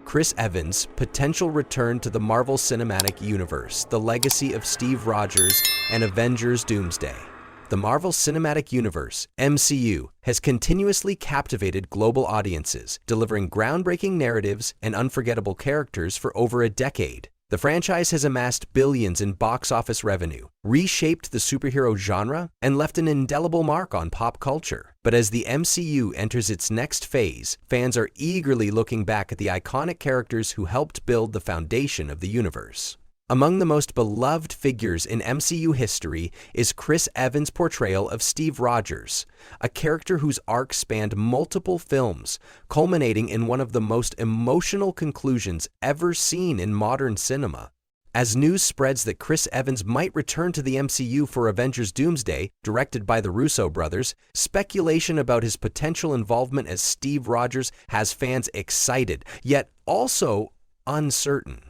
Chris Evans' potential return to the Marvel Cinematic Universe, the legacy of Steve Rogers, and Avengers Doomsday. The Marvel Cinematic Universe, MCU, has continuously captivated global audiences, delivering groundbreaking narratives and unforgettable characters for over a decade. The franchise has amassed billions in box office revenue, reshaped the superhero genre, and left an indelible mark on pop culture. But as the MCU enters its next phase, fans are eagerly looking back at the iconic characters who helped build the foundation of the universe. Among the most beloved figures in MCU history is Chris Evans' portrayal of Steve Rogers, a character whose arc spanned multiple films, culminating in one of the most emotional conclusions ever seen in modern cinema. As news spreads that Chris Evans might return to the MCU for Avengers Doomsday, directed by the Russo brothers, speculation about his potential involvement as Steve Rogers has fans excited, yet also uncertain.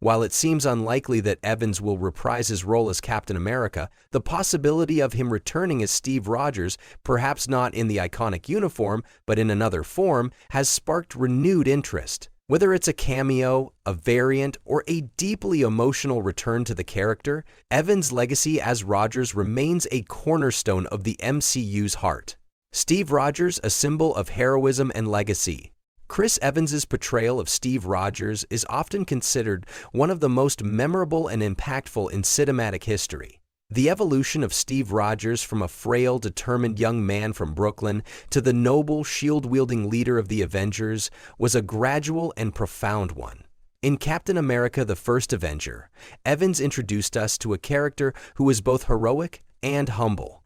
While it seems unlikely that Evans will reprise his role as Captain America, the possibility of him returning as Steve Rogers, perhaps not in the iconic uniform, but in another form, has sparked renewed interest. Whether it's a cameo, a variant, or a deeply emotional return to the character, Evans' legacy as Rogers remains a cornerstone of the MCU's heart. Steve Rogers, a symbol of heroism and legacy. Chris Evans' portrayal of Steve Rogers is often considered one of the most memorable and impactful in cinematic history. The evolution of Steve Rogers from a frail, determined young man from Brooklyn to the noble, shield-wielding leader of the Avengers was a gradual and profound one. In Captain America: The First Avenger, Evans introduced us to a character who was both heroic and humble.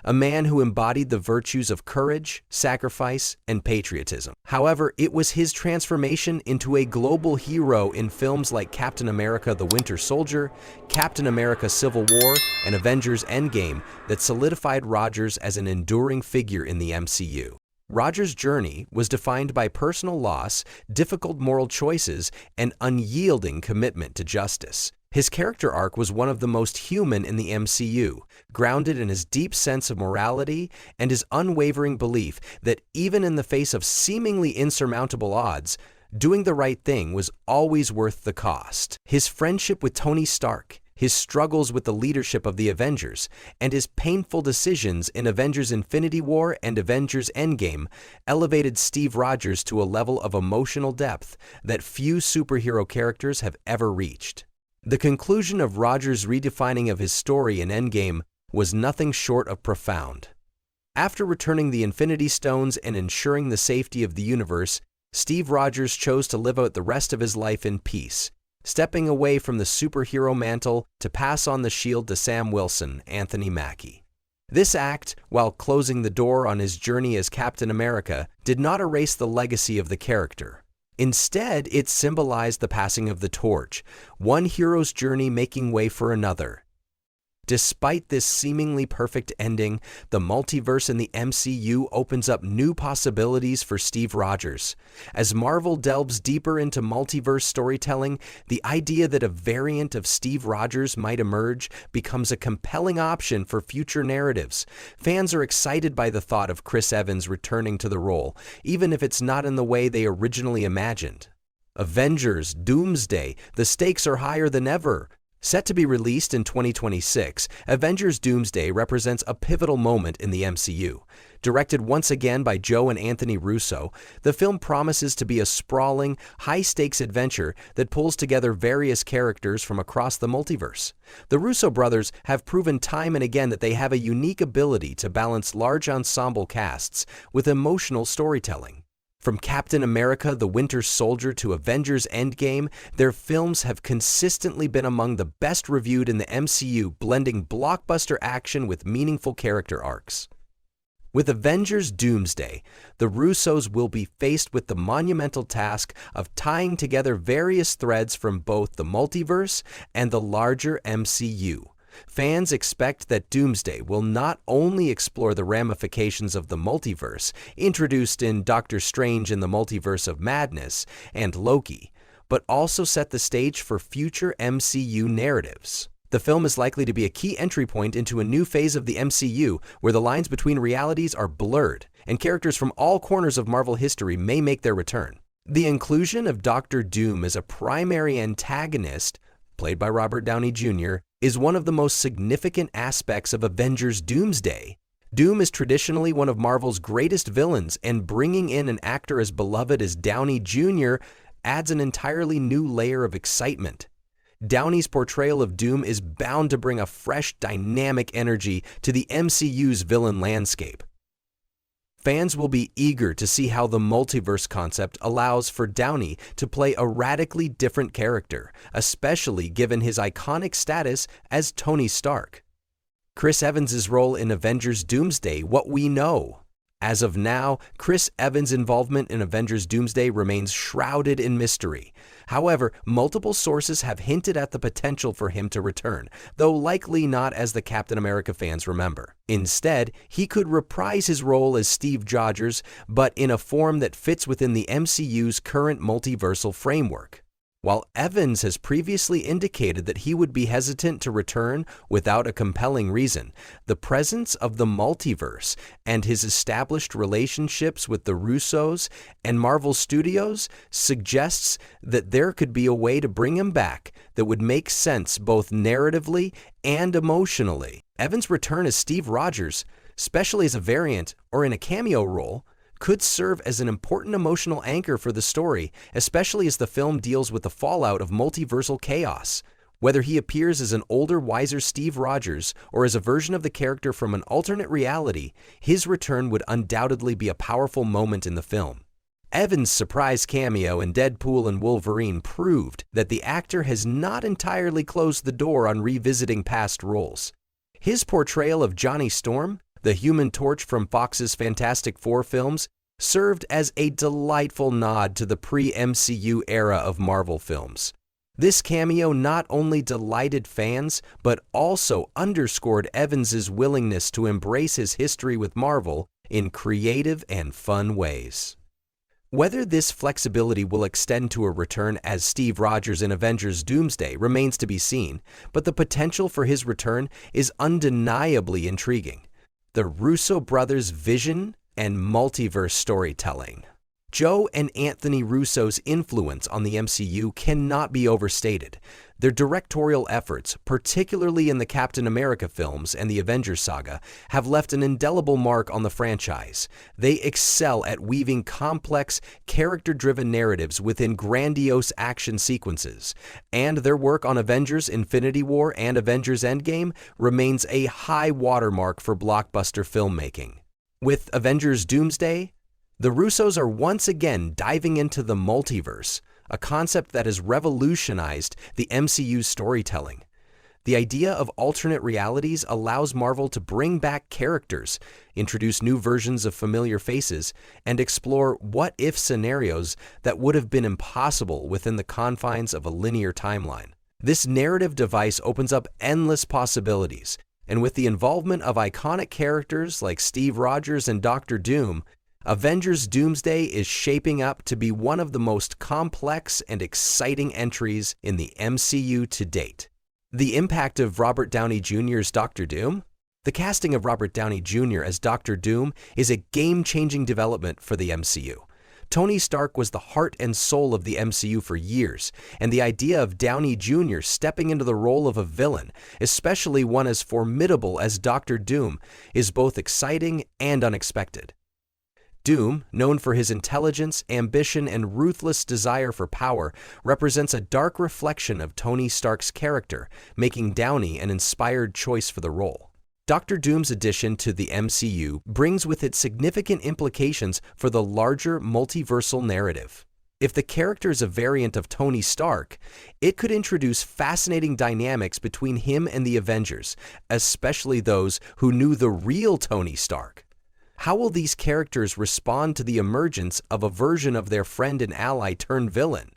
A man who embodied the virtues of courage, sacrifice, and patriotism. However, it was his transformation into a global hero in films like Captain America: The Winter Soldier, Captain America: Civil War, and Avengers Endgame that solidified Rogers as an enduring figure in the MCU. Rogers' journey was defined by personal loss, difficult moral choices, and unyielding commitment to justice. His character arc was one of the most human in the MCU, grounded in his deep sense of morality and his unwavering belief that even in the face of seemingly insurmountable odds, doing the right thing was always worth the cost. His friendship with Tony Stark, his struggles with the leadership of the Avengers, and his painful decisions in Avengers Infinity War and Avengers Endgame elevated Steve Rogers to a level of emotional depth that few superhero characters have ever reached. The conclusion of Rogers' redefining of his story in Endgame was nothing short of profound. After returning the Infinity Stones and ensuring the safety of the universe, Steve Rogers chose to live out the rest of his life in peace, stepping away from the superhero mantle to pass on the shield to Sam Wilson, Anthony Mackie. This act, while closing the door on his journey as Captain America, did not erase the legacy of the character. Instead, it symbolized the passing of the torch, one hero's journey making way for another. Despite this seemingly perfect ending, the multiverse in the MCU opens up new possibilities for Steve Rogers. As Marvel delves deeper into multiverse storytelling, the idea that a variant of Steve Rogers might emerge becomes a compelling option for future narratives. Fans are excited by the thought of Chris Evans returning to the role, even if it's not in the way they originally imagined. Avengers Doomsday, the stakes are higher than ever. Set to be released in 2026, Avengers Doomsday represents a pivotal moment in the MCU. Directed once again by Joe and Anthony Russo, the film promises to be a sprawling, high-stakes adventure that pulls together various characters from across the multiverse. The Russo brothers have proven time and again that they have a unique ability to balance large ensemble casts with emotional storytelling. From Captain America: The Winter Soldier to Avengers Endgame, their films have consistently been among the best reviewed in the MCU, blending blockbuster action with meaningful character arcs. With Avengers Doomsday, the Russos will be faced with the monumental task of tying together various threads from both the multiverse and the larger MCU. Fans expect that Doomsday will not only explore the ramifications of the multiverse, introduced in Doctor Strange in the Multiverse of Madness and Loki, but also set the stage for future MCU narratives. The film is likely to be a key entry point into a new phase of the MCU, where the lines between realities are blurred, and characters from all corners of Marvel history may make their return. The inclusion of Doctor Doom as a primary antagonist, played by Robert Downey Jr., is one of the most significant aspects of Avengers Doomsday. Doom is traditionally one of Marvel's greatest villains, and bringing in an actor as beloved as Downey Jr. adds an entirely new layer of excitement. Downey's portrayal of Doom is bound to bring a fresh, dynamic energy to the MCU's villain landscape. Fans will be eager to see how the multiverse concept allows for Downey to play a radically different character, especially given his iconic status as Tony Stark. Chris Evans' role in Avengers Doomsday, what we know. As of now, Chris Evans' involvement in Avengers Doomsday remains shrouded in mystery. However, multiple sources have hinted at the potential for him to return, though likely not as the Captain America fans remember. Instead, he could reprise his role as Steve Rogers, but in a form that fits within the MCU's current multiversal framework. While Evans has previously indicated that he would be hesitant to return without a compelling reason, the presence of the multiverse and his established relationships with the Russos and Marvel Studios suggests that there could be a way to bring him back that would make sense both narratively and emotionally. Evans' return as Steve Rogers, especially as a variant or in a cameo role, could serve as an important emotional anchor for the story, especially as the film deals with the fallout of multiversal chaos. Whether he appears as an older, wiser Steve Rogers or as a version of the character from an alternate reality, his return would undoubtedly be a powerful moment in the film. Evans' surprise cameo in Deadpool and Wolverine proved that the actor has not entirely closed the door on revisiting past roles. His portrayal of Johnny Storm, the Human Torch from Fox's Fantastic Four films, served as a delightful nod to the pre-MCU era of Marvel films. This cameo not only delighted fans, but also underscored Evans' willingness to embrace his history with Marvel in creative and fun ways. Whether this flexibility will extend to a return as Steve Rogers in Avengers Doomsday remains to be seen, but the potential for his return is undeniably intriguing. The Russo brothers' vision and multiverse storytelling. Joe and Anthony Russo's influence on the MCU cannot be overstated. Their directorial efforts, particularly in the Captain America films and the Avengers saga, have left an indelible mark on the franchise. They excel at weaving complex, character-driven narratives within grandiose action sequences, and their work on Avengers Infinity War and Avengers Endgame remains a high watermark for blockbuster filmmaking. With Avengers Doomsday, the Russos are once again diving into the multiverse, a concept that has revolutionized the MCU's storytelling. The idea of alternate realities allows Marvel to bring back characters, introduce new versions of familiar faces, and explore what-if scenarios that would have been impossible within the confines of a linear timeline. This narrative device opens up endless possibilities, and with the involvement of iconic characters like Steve Rogers and Doctor Doom, Avengers Doomsday is shaping up to be one of the most complex and exciting entries in the MCU to date. The impact of Robert Downey Jr.'s Doctor Doom? The casting of Robert Downey Jr. as Doctor Doom is a game-changing development for the MCU. Tony Stark was the heart and soul of the MCU for years, and the idea of Downey Jr. stepping into the role of a villain, especially one as formidable as Doctor Doom, is both exciting and unexpected. Doom, known for his intelligence, ambition, and ruthless desire for power, represents a dark reflection of Tony Stark's character, making Downey an inspired choice for the role. Doctor Doom's addition to the MCU brings with it significant implications for the larger multiversal narrative. If the character is a variant of Tony Stark, it could introduce fascinating dynamics between him and the Avengers, especially those who knew the real Tony Stark. How will these characters respond to the emergence of a version of their friend and ally turned villain?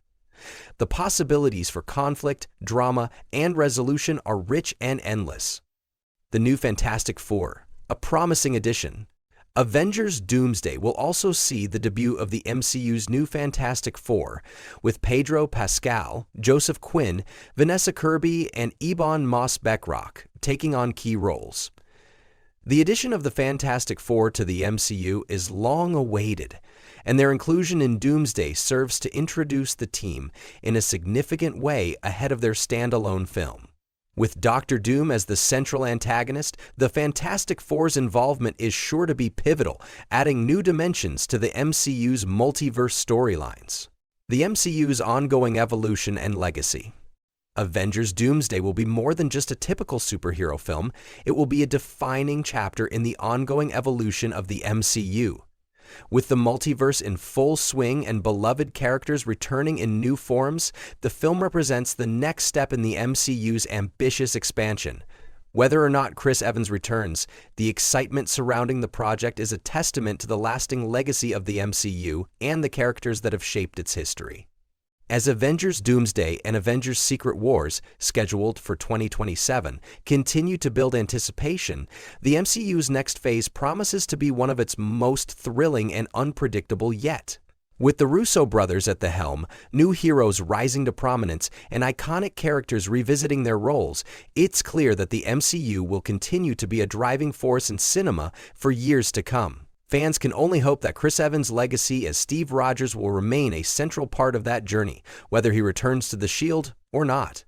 The possibilities for conflict, drama, and resolution are rich and endless. The new Fantastic Four, a promising addition. Avengers Doomsday will also see the debut of the MCU's new Fantastic Four, with Pedro Pascal, Joseph Quinn, Vanessa Kirby, and Ebon Moss-Bachrach taking on key roles. The addition of the Fantastic Four to the MCU is long awaited, and their inclusion in Doomsday serves to introduce the team in a significant way ahead of their standalone film. With Doctor Doom as the central antagonist, the Fantastic Four's involvement is sure to be pivotal, adding new dimensions to the MCU's multiverse storylines. The MCU's ongoing evolution and legacy. Avengers Doomsday will be more than just a typical superhero film. It will be a defining chapter in the ongoing evolution of the MCU. With the multiverse in full swing and beloved characters returning in new forms, the film represents the next step in the MCU's ambitious expansion. Whether or not Chris Evans returns, the excitement surrounding the project is a testament to the lasting legacy of the MCU and the characters that have shaped its history. As Avengers Doomsday and Avengers Secret Wars, scheduled for 2027, continue to build anticipation, the MCU's next phase promises to be one of its most thrilling and unpredictable yet. With the Russo brothers at the helm, new heroes rising to prominence, and iconic characters revisiting their roles, it's clear that the MCU will continue to be a driving force in cinema for years to come. Fans can only hope that Chris Evans' legacy as Steve Rogers will remain a central part of that journey, whether he returns to the Shield or not.